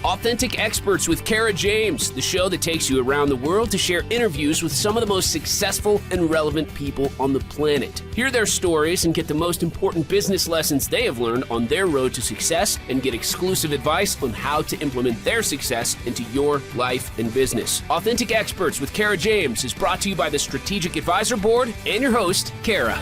Authentic Experts with Kara James, the show that takes you around the world to share interviews with some of the most successful and relevant people on the planet. Hear their stories and get the most important business lessons they have learned on their road to success, and get exclusive advice on how to implement their success into your life and business. Authentic Experts with Kara James is brought to you by the Strategic Advisor Board and your host, Kara.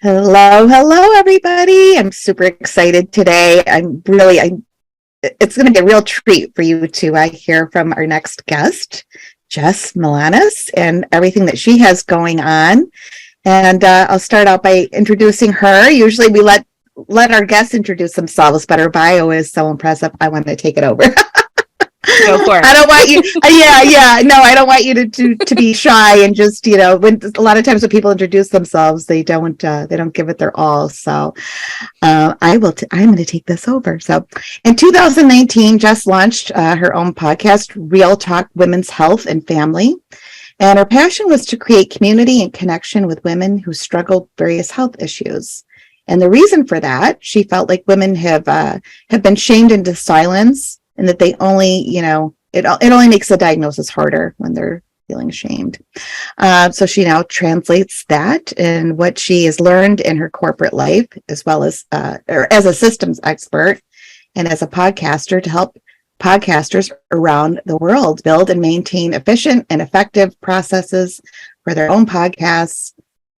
Hello, everybody. I'm super excited today. It's going to be a real treat for you to hear from our next guest, Jess Milanes, and everything that she has going on. And I'll start out by introducing her. Usually we let our guests introduce themselves, but her bio is so impressive. I want to take it over. Go for it. I don't want you. No, I don't want you to be shy and just, when a lot of times when people introduce themselves, they don't give it their all. So I'm going to take this over. So in 2019, Jess launched her own podcast, Real Talk Women's Health and Family. And her passion was to create community and connection with women who struggled with various health issues. And the reason for that, she felt like women have been shamed into silence, and that they only, it only makes the diagnosis harder when they're feeling ashamed. So she now translates that and what she has learned in her corporate life, as well as as a systems expert and as a podcaster, to help podcasters around the world build and maintain efficient and effective processes for their own podcasts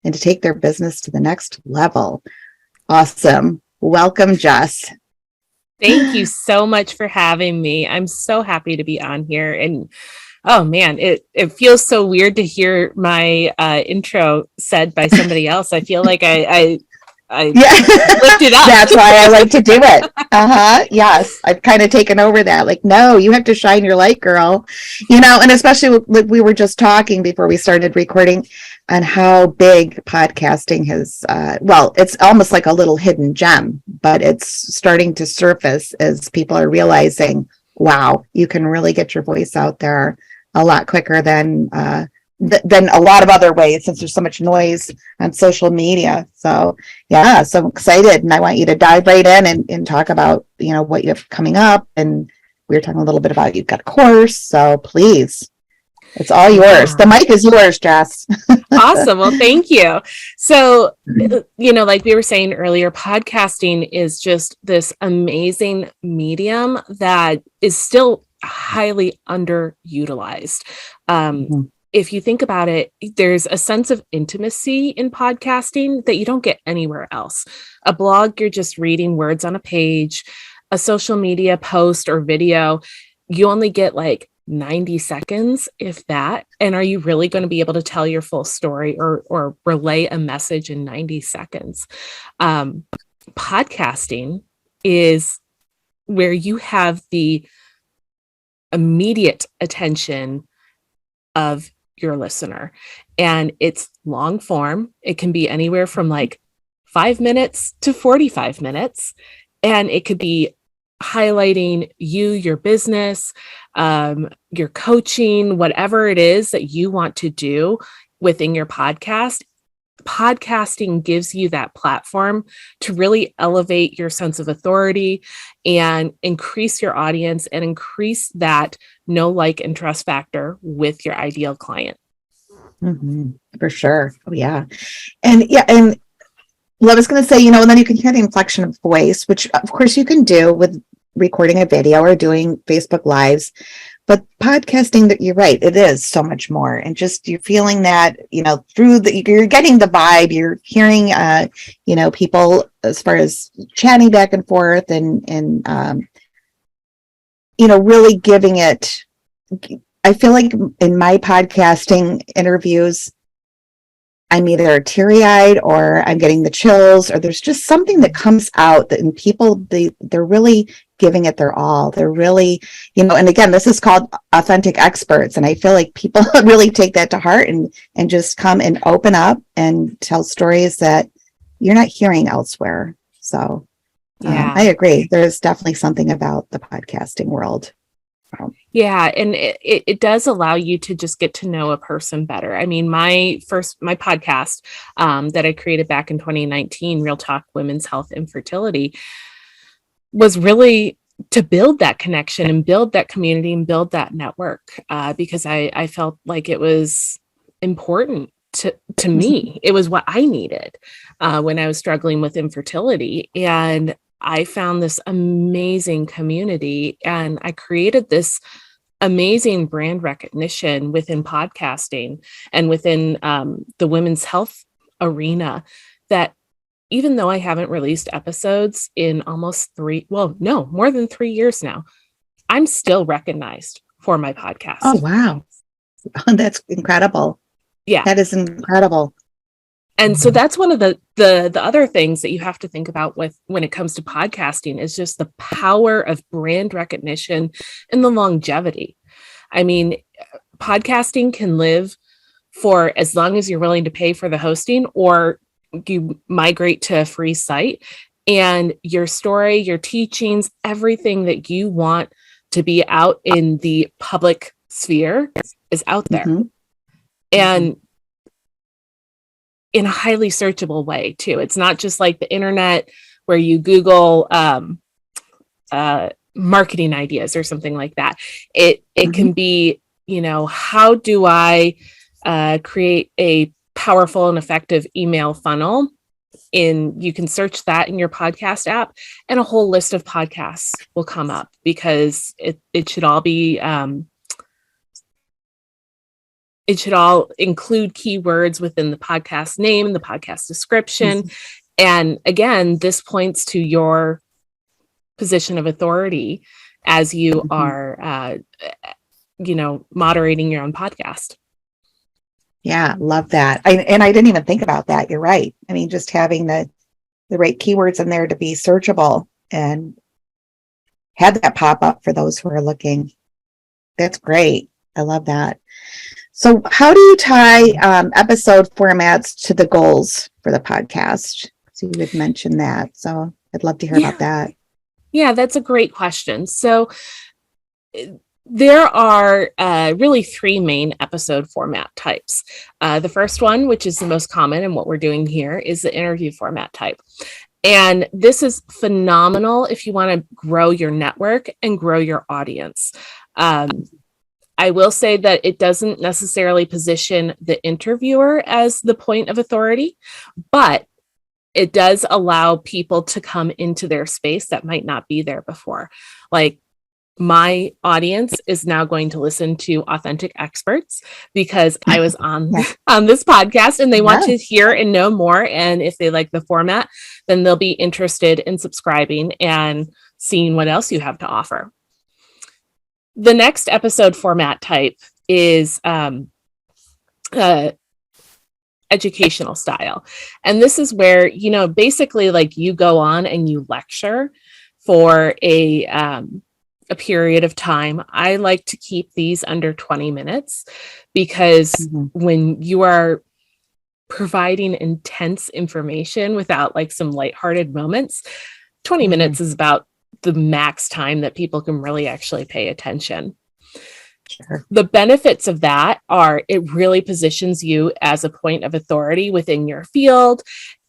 and to take their business to the next level. Awesome. Welcome, Jess. Thank you so much for having me. I'm so happy to be on here. And oh man, it feels so weird to hear my intro said by somebody else. I feel like I looked it up. That's why I like to do it. Yes. I've kind of taken over that. Like, no, you have to shine your light, girl. And especially we were just talking before we started recording on how big podcasting has, it's almost like a little hidden gem, but it's starting to surface as people are realizing, wow, you can really get your voice out there a lot quicker than a lot of other ways, since there's so much noise on social media. So yeah, so I'm excited, and I want you to dive right in and talk about, what you have coming up. And we were talking a little bit about, you've got a course, so please. It's all yours. The mic is yours, Jess. Awesome. Well, thank you. So, like we were saying earlier, podcasting is just this amazing medium that is still highly underutilized. If you think about it, there's a sense of intimacy in podcasting that you don't get anywhere else. A blog, you're just reading words on a page. A social media post or video, you only get like 90 seconds, if that. And are you really going to be able to tell your full story or relay a message in 90 seconds? Podcasting is where you have the immediate attention of your listener. And it's long form. It can be anywhere from like 5 minutes to 45 minutes. And it could be highlighting you, your business, your coaching, whatever it is that you want to do within your podcast. Podcasting gives you that platform to really elevate your sense of authority and increase your audience and increase that know, like, and trust factor with your ideal client. Mm-hmm. For sure. Oh yeah. And well, I was going to say, and then you can hear the inflection of voice, which of course you can do with recording a video or doing Facebook Lives. But podcasting, that you're right, it is so much more. And just you're feeling that, you're getting the vibe, you're hearing, people as far as chatting back and forth and really giving it. I feel like in my podcasting interviews, I'm either teary-eyed or I'm getting the chills, or there's just something that comes out that, and people, they're really giving it their all. They're really, and again, this is called Authentic Experts. And I feel like people really take that to heart and just come and open up and tell stories that you're not hearing elsewhere. So yeah, I agree. There's definitely something about the podcasting world. Yeah. And it does allow you to just get to know a person better. I mean, my podcast that I created back in 2019, Real Talk Women's Health and Fertility, was really to build that connection and build that community and build that network, because I felt like it was important to me. It was what I needed when I was struggling with infertility. And I found this amazing community, and I created this amazing brand recognition within podcasting and within the women's health arena, that even though I haven't released episodes in almost more than 3 years now, I'm still recognized for my podcast. Oh, wow. That's incredible. Yeah. That is incredible. And so that's one of the other things that you have to think about with when it comes to podcasting, is just the power of brand recognition and the longevity. I mean, podcasting can live for as long as you're willing to pay for the hosting, or you migrate to a free site, and your story, your teachings, everything that you want to be out in the public sphere is out there. And in a highly searchable way too. It's not just like the internet where you Google marketing ideas or something like that. It can be, how do I create a powerful and effective email funnel? You can search that in your podcast app, and a whole list of podcasts will come up, because it should all be it should all include keywords within the podcast name and the podcast description. And again, this points to your position of authority as you are, moderating your own podcast. Yeah, love that. I didn't even think about that. You're right. I mean, just having the right keywords in there to be searchable and have that pop up for those who are looking. That's great. I love that. So how do you tie episode formats to the goals for the podcast? So you had mentioned that. So I'd love to hear about that. Yeah, that's a great question. So there are really 3 main episode format types. The first one, which is the most common and what we're doing here, is the interview format type. And this is phenomenal if you want to grow your network and grow your audience. I will say that it doesn't necessarily position the interviewer as the point of authority, but it does allow people to come into their space that might not be there before. Like, my audience is now going to listen to authentic experts because I was on this podcast, and they want to hear and know more. And if they like the format, then they'll be interested in subscribing and seeing what else you have to offer. The next episode format type is educational style. And this is where, basically like you go on and you lecture for a period of time. I like to keep these under 20 minutes because when you are providing intense information without like some lighthearted moments, 20 minutes is about the max time that people can really actually pay attention. Sure. The benefits of that are it really positions you as a point of authority within your field,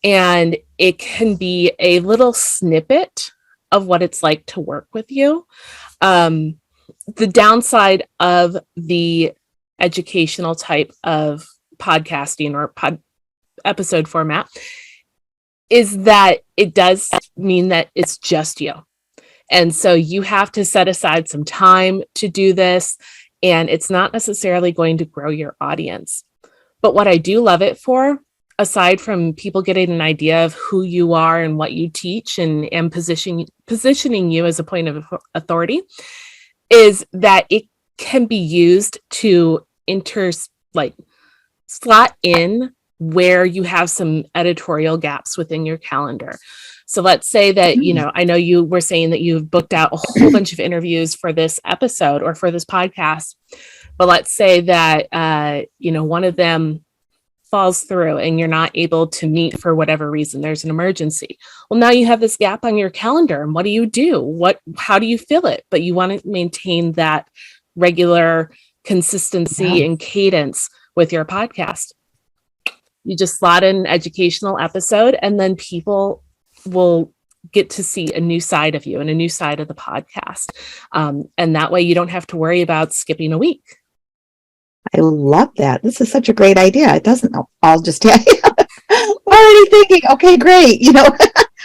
and it can be a little snippet of what it's like to work with you. The downside of the educational type of podcasting or episode format is that it does mean that it's just you. And so you have to set aside some time to do this, and it's not necessarily going to grow your audience. But what I do love it for, aside from people getting an idea of who you are and what you teach and positioning you as a point of authority, is that it can be used to slot in where you have some editorial gaps within your calendar. So let's say that, I know you were saying that you've booked out a whole bunch of interviews for this episode or for this podcast, but let's say that, one of them falls through and you're not able to meet for whatever reason. There's an emergency. Well, now you have this gap on your calendar, and what do you do? How do you fill it? But you want to maintain that regular consistency and cadence with your podcast. You just slot in an educational episode, and then people will get to see a new side of you and a new side of the podcast. And that way you don't have to worry about skipping a week. I love that. This is such a great idea. It doesn't know. I'll just tell you. Already thinking, okay, great.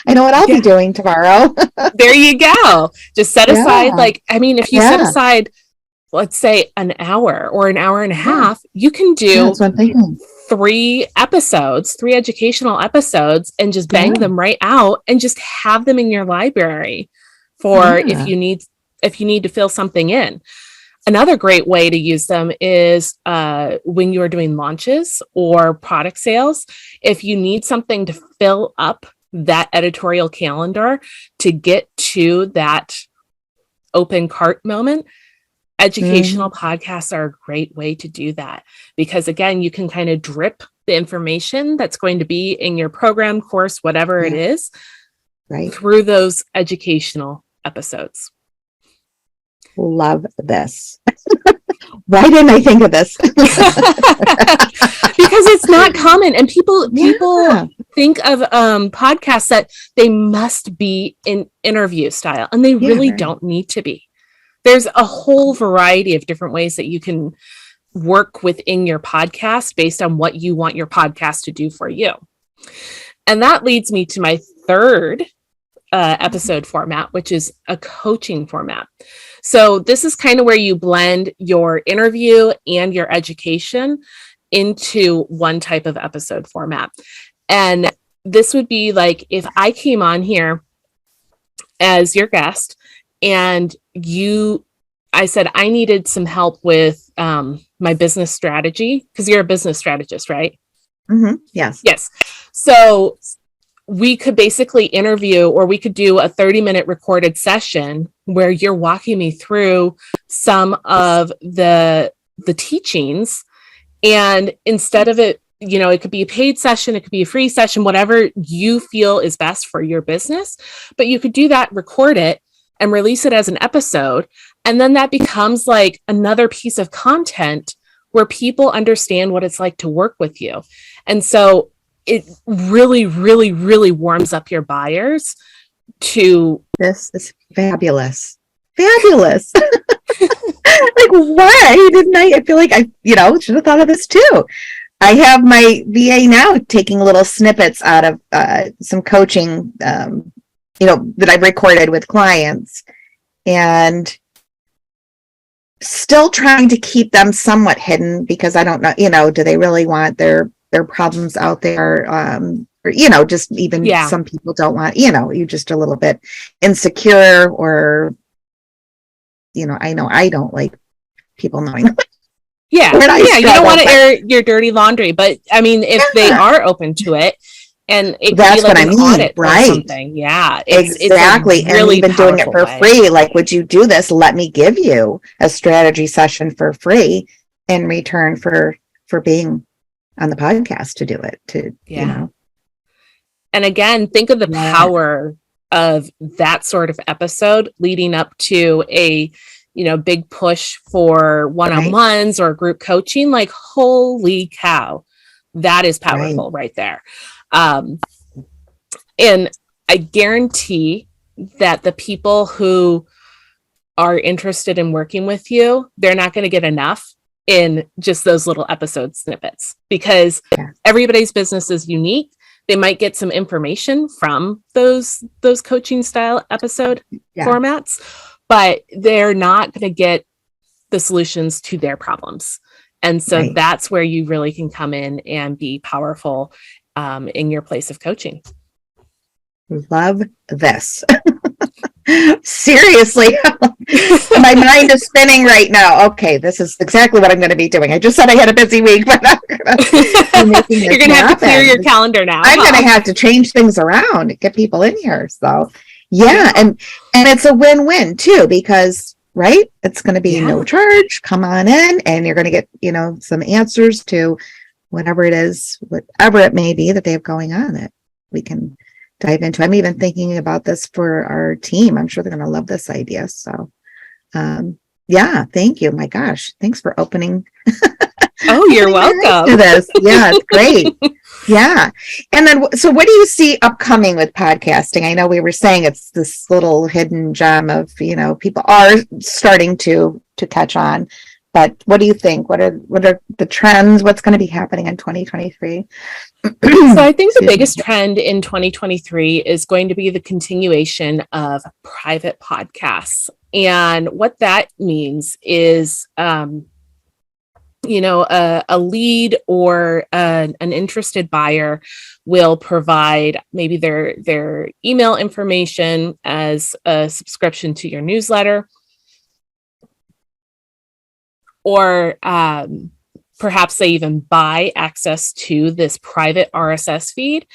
I know what I'll be doing tomorrow. There you go. Just set aside, if you set aside, let's say an hour or an hour and a half, you can do 3 educational episodes and just bang them right out and just have them in your library for if you need to fill something in. Another great way to use them is when you are doing launches or product sales. If you need something to fill up that editorial calendar to get to that open cart moment, educational podcasts are a great way to do that, because again, you can kind of drip the information that's going to be in your program, course, whatever it is, through those educational episodes. Love this. Why didn't I think of this? Because it's not common, and people think of podcasts that they must be in interview style, and they really don't need to be. There's a whole variety of different ways that you can work within your podcast based on what you want your podcast to do for you. And that leads me to my third episode format, which is a coaching format. So this is kind of where you blend your interview and your education into one type of episode format. And this would be like if I came on here as your guest and I said I needed some help with my business strategy, because you're a business strategist, right? Yes. So we could basically interview, or we could do a 30-minute recorded session where you're walking me through some of the teachings. And instead of it, it could be a paid session, it could be a free session, whatever you feel is best for your business. But you could do that, record it, and release it as an episode. And then that becomes like another piece of content where people understand what it's like to work with you. And so it really, really, really warms up your buyers to... This is fabulous. Fabulous. Like, why didn't I feel like I should have thought of this too. I have my VA now taking little snippets out of some coaching, that I've recorded with clients, and still trying to keep them somewhat hidden, because I don't know, do they really want their problems out there? Or, just even some people don't want, you're just a little bit insecure, or, I know I don't like people knowing. You don't want to air your dirty laundry, but I mean, if they are open to it, and it that's could be like what I mean, audit or something. Yeah, exactly. It's really and even doing it for way. free. Like, would you do this? Let me give you a strategy session for free in return for being on the podcast to do it. And again, think of the power of that sort of episode leading up to a big push for one-on-ones or group coaching. Like, holy cow, that is powerful right there. And I guarantee that the people who are interested in working with you, they're not going to get enough in just those little episode snippets, because everybody's business is unique. They might get some information from those coaching style episode formats, but they're not going to get the solutions to their problems. And so that's where you really can come in and be powerful in your place of coaching. Love this. Seriously, my mind is spinning right now. Okay, this is exactly what I'm going to be doing. I just said I had a busy week, but you're going to have to clear your calendar now. I'm going to have to change things around to get people in here. So and it's a win-win too, because it's going to be no charge. Come on in, and you're going to get some answers to whatever it is, whatever it may be that they have going on that we can dive into. I'm even thinking about this for our team. I'm sure they're going to love this idea. So, thank you. My gosh, thanks for opening Oh, you're To welcome. this. Yeah, it's great. Yeah. And then, so what do you see upcoming with podcasting? I know we were saying it's this little hidden gem of, people are starting to catch on. But what do you think? What are the trends? What's going to be happening in 2023? So I think the biggest trend in 2023 is going to be the continuation of private podcasts. And what that means is, a lead or an interested buyer will provide maybe their email information as a subscription to your newsletter, or perhaps they even buy access to this private RSS feed.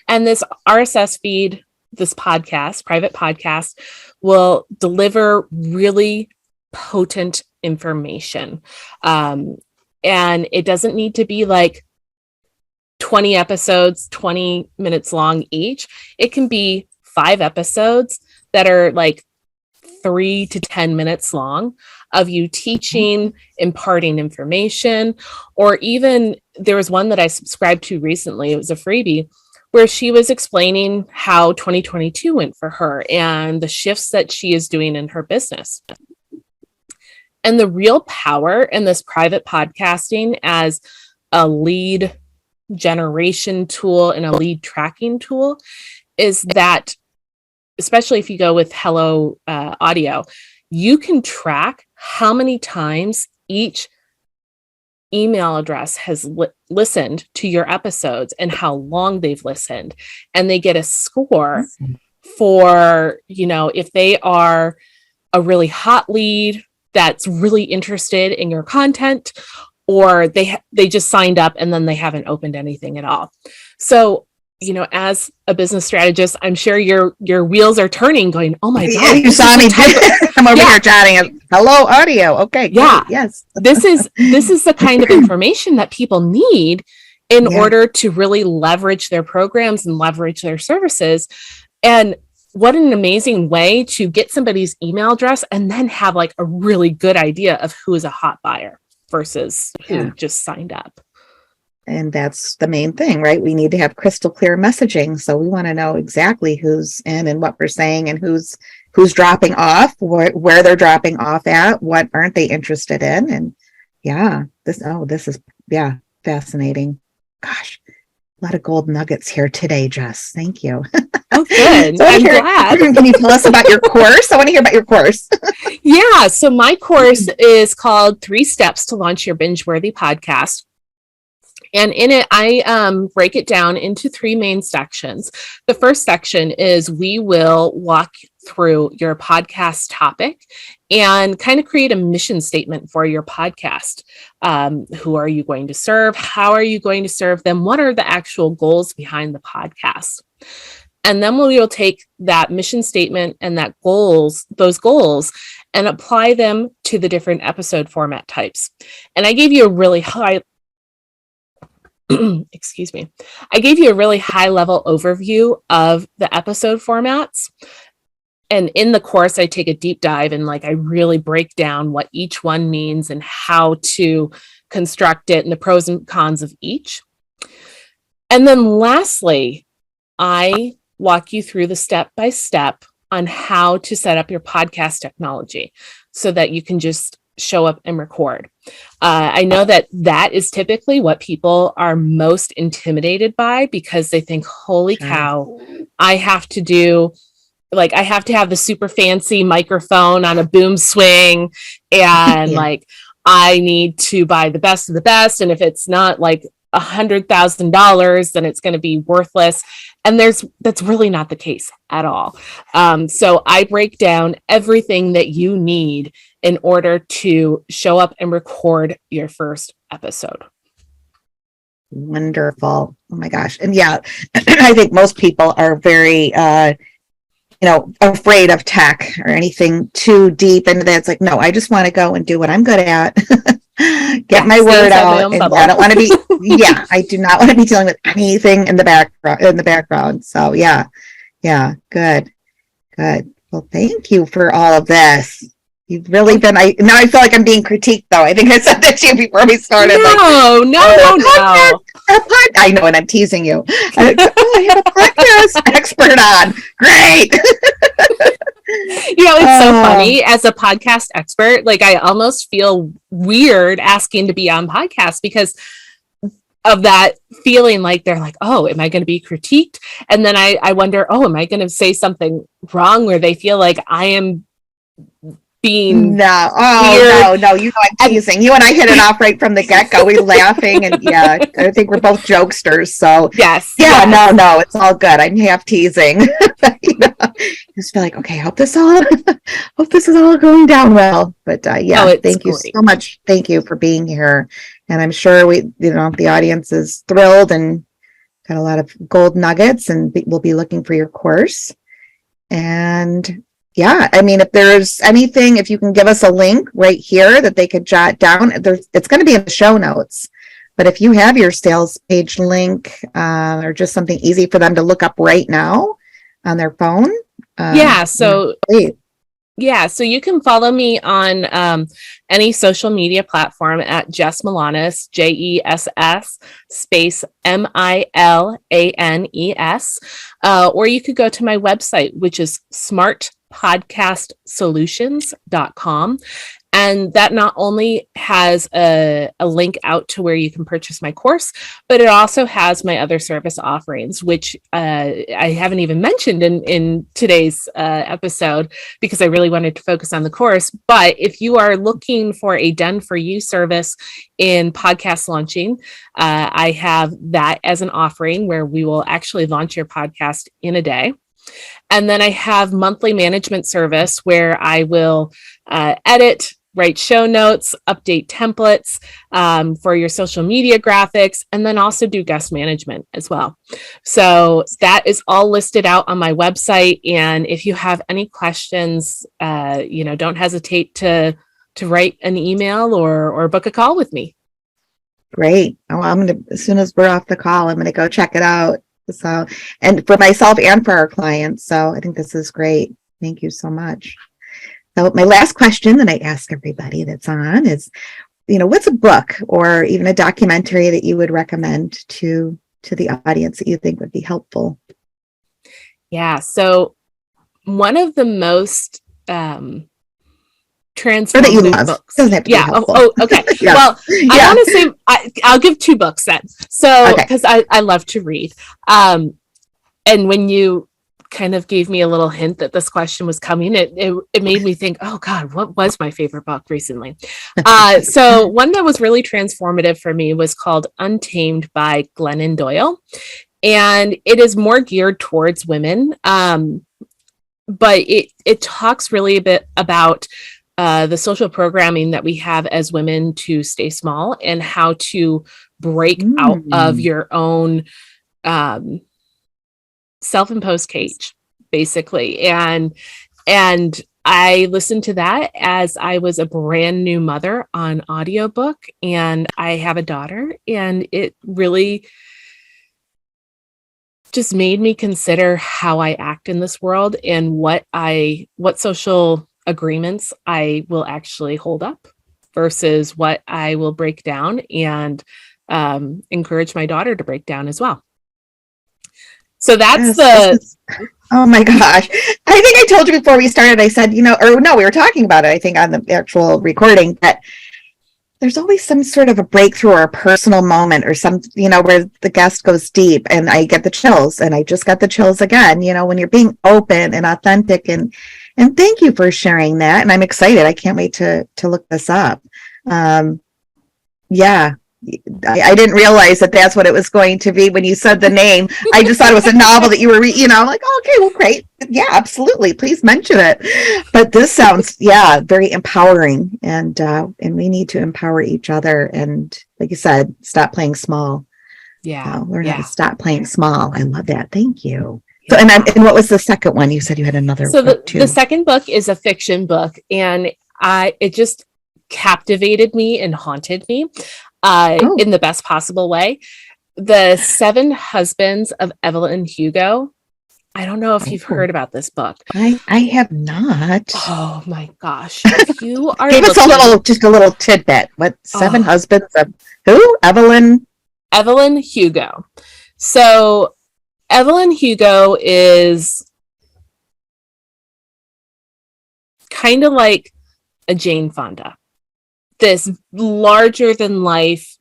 And this RSS feed, this podcast, private podcast, will deliver really potent information. And it doesn't need to be like 20 episodes, 20 minutes long each. It can be 5 episodes that are like 3 to 10 minutes long of you teaching, imparting information, or even there was one that I subscribed to recently. It was a freebie where she was explaining how 2022 went for her and the shifts that she is doing in her business. And the real power in this private podcasting as a lead generation tool and a lead tracking tool is that, especially if you go with Hello Audio, you can track how many times each email address has listened to your episodes and how long they've listened. And they get a score for, if they are a really hot lead that's really interested in your content, or they just signed up and then they haven't opened anything at all. So, as a business strategist, I'm sure your wheels are turning going, oh my God. You saw me. I'm over here chatting. Hello Audio. Okay. Great. Yeah. Yes. This is the kind of information that people need in order to really leverage their programs and leverage their services. And what an amazing way to get somebody's email address and then have like a really good idea of who is a hot buyer versus who just signed up. And that's the main thing, right? We need to have crystal clear messaging. So we want to know exactly who's in and what we're saying and who's dropping off, where they're dropping off at, what aren't they interested in. And this is fascinating. Gosh, a lot of gold nuggets here today, Jess. Thank you. Oh, good. So I'm glad. Can you tell us about your course? I want to hear about your course. Yeah. So my course is called 3 Steps to Launch Your Binge-Worthy Podcast. And in it, I break it down into 3 main sections. The first section is we will walk through your podcast topic and kind of create a mission statement for your podcast. Who are you going to serve? How are you going to serve them? What are the actual goals behind the podcast? And then we will take that mission statement and those goals, and apply them to the different episode format types. And I gave you a really high excuse me. I gave you a really high level overview of the episode formats. And in the course, I take a deep dive and I really break down what each one means and how to construct it and the pros and cons of each. And then lastly, I walk you through the step-by-step on how to set up your podcast technology so that you can just show up and record. I know that is typically what people are most intimidated by, because they think, holy cow, I have to have the super fancy microphone on a boom swing, and I need to buy the best of the best. And if it's not $100,000, then it's going to be worthless. And that's really not the case at all. So I break down everything that you need in order to show up and record your first episode. Wonderful. Oh my gosh. And I think most people are very, afraid of tech or anything too deep into that. It's like, no, I just want to go and do what I'm good at. Get my word out. And I don't want to be, I do not want to be dealing with anything in the background. So good. Well, thank you for all of this. You've really been. Now I feel like I'm being critiqued, though. I think I said that to you before we started. No. I know, and I'm teasing you. I have a podcast expert on. Great. It's so funny. As a podcast expert, like I almost feel weird asking to be on podcasts because of that feeling like they're like, oh, am I going to be critiqued? And then I wonder, oh, am I going to say something wrong where they feel like I am being no. You know I'm teasing. You and I hit it off right from the get-go. We laughing, and yeah, I think we're both jokesters. So yes. No, it's all good. I'm half teasing. Just feel like, okay, hope this is all going down well. But thank you so much. Thank you for being here. And I'm sure the audience is thrilled and got a lot of gold nuggets, and we'll be looking for your course. And yeah, I mean, if there's anything, if you can give us a link right here that they could jot down, it's going to be in the show notes. But if you have your sales page link or just something easy for them to look up right now on their phone. So you can follow me on any social media platform at Jess Milanes, JESS space MILANES, or you could go to my website, which is smartpodcastsolutions.com. And that not only has a link out to where you can purchase my course, but it also has my other service offerings, which I haven't even mentioned in today's episode because I really wanted to focus on the course. But if you are looking for a done for you service in podcast launching, I have that as an offering where we will actually launch your podcast in a day. And then I have monthly management service where I will edit, write show notes, update templates for your social media graphics, and then also do guest management as well. So that is all listed out on my website. And if you have any questions, don't hesitate to write an email or book a call with me. Great. Oh, as soon as we're off the call, I'm going to go check it out. So, and for myself and for our clients. So I think this is great. Thank you so much. So my last question that I ask everybody that's on is, what's a book or even a documentary that you would recommend to the audience that you think would be helpful? Yeah. So one of the most transformative that you love. books. Doesn't have to be helpful. Okay. Yeah. Well, I want to say I'll give 2 books then. So because I love to read. And when you kind of gave me a little hint that this question was coming, it made me think, oh God, what was my favorite book recently? So one that was really transformative for me was called Untamed by Glennon Doyle. And it is more geared towards women. But it talks really a bit about the social programming that we have as women to stay small and how to break out of your own self-imposed cage, basically. And I listened to that as I was a brand new mother on audiobook, and I have a daughter, and it really just made me consider how I act in this world and what social agreements I will actually hold up versus what I will break down, and encourage my daughter to break down as well. So that's oh my gosh. I think I told you before we started, I said, we were talking about it, I think on the actual recording, that there's always some sort of a breakthrough or a personal moment or some, where the guest goes deep and I get the chills, and I just got the chills again, when you're being open and authentic, and thank you for sharing that. And I'm excited. I can't wait to look this up. I didn't realize that that's what it was going to be when you said the name. I just thought it was a novel that you were, like, oh, okay, well, great. Yeah, absolutely. Please mention it. But this sounds, very empowering. And we need to empower each other. And like you said, stop playing small. Yeah. Learn how to stop playing small. I love that. Thank you. So, and what was the second one? You said you had another book too. The second book is a fiction book, and it just captivated me and haunted me in the best possible way. The 7 Husbands of Evelyn Hugo I don't know if you've heard about this book. I have not. Oh my gosh. If you are Give us just a little tidbit. What, seven husbands of who? Evelyn Hugo. So Evelyn Hugo is kind of like a Jane Fonda, this larger than life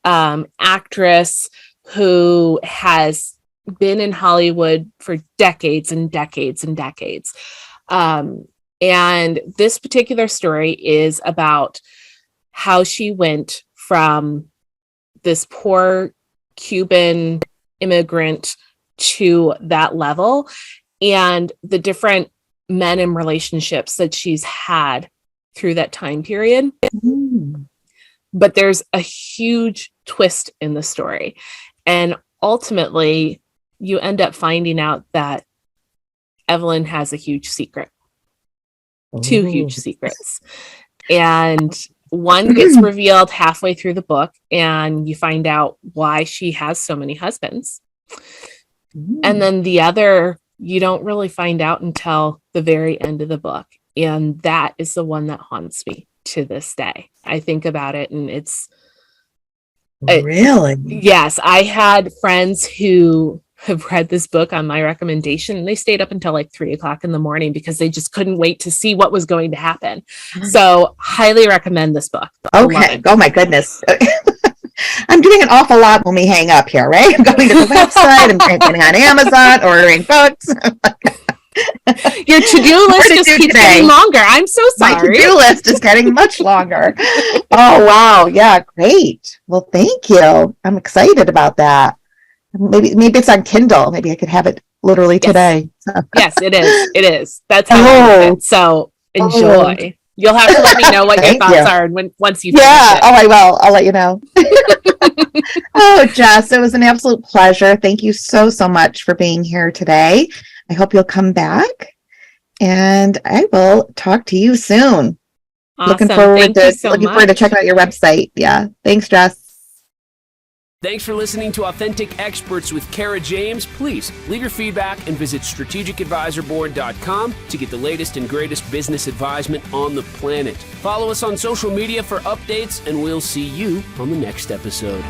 actress who has been in Hollywood for decades and decades and decades. And this particular story is about how she went from this poor Cuban immigrant to that level, and the different men and relationships that she's had through that time period. But there's a huge twist in the story. And ultimately, you end up finding out that Evelyn has a huge secret, two huge secrets. And one gets revealed halfway through the book, and you find out why she has so many husbands. And then the other, you don't really find out until the very end of the book. And that is the one that haunts me to this day. I think about it, and it's really, yes, I had friends who have read this book on my recommendation, and they stayed up until like 3:00 in the morning because they just couldn't wait to see what was going to happen. So highly recommend this book. Okay. Oh my goodness. I'm doing an awful lot when we hang up here, right? I'm going to the website, I'm getting on Amazon, ordering books. Your to-do list just keeps getting longer. I'm so sorry. My to-do list is getting much longer. Oh, wow. Yeah, great. Well, thank you. I'm excited about that. Maybe it's on Kindle. Maybe I could have it literally today. Yes, it is. It is. That's how I do it. So enjoy. You'll have to let me know what your thoughts are once you finish it. Oh, I will. I'll let you know. Oh, Jess, it was an absolute pleasure. Thank you so much for being here today. I hope you'll come back, and I will talk to you soon. Awesome. Looking forward to checking out your website. Yeah. Thanks, Jess. Thanks for listening to Authentic Experts with Kara James. Please leave your feedback and visit strategicadvisorboard.com to get the latest and greatest business advisement on the planet. Follow us on social media for updates, and we'll see you on the next episode.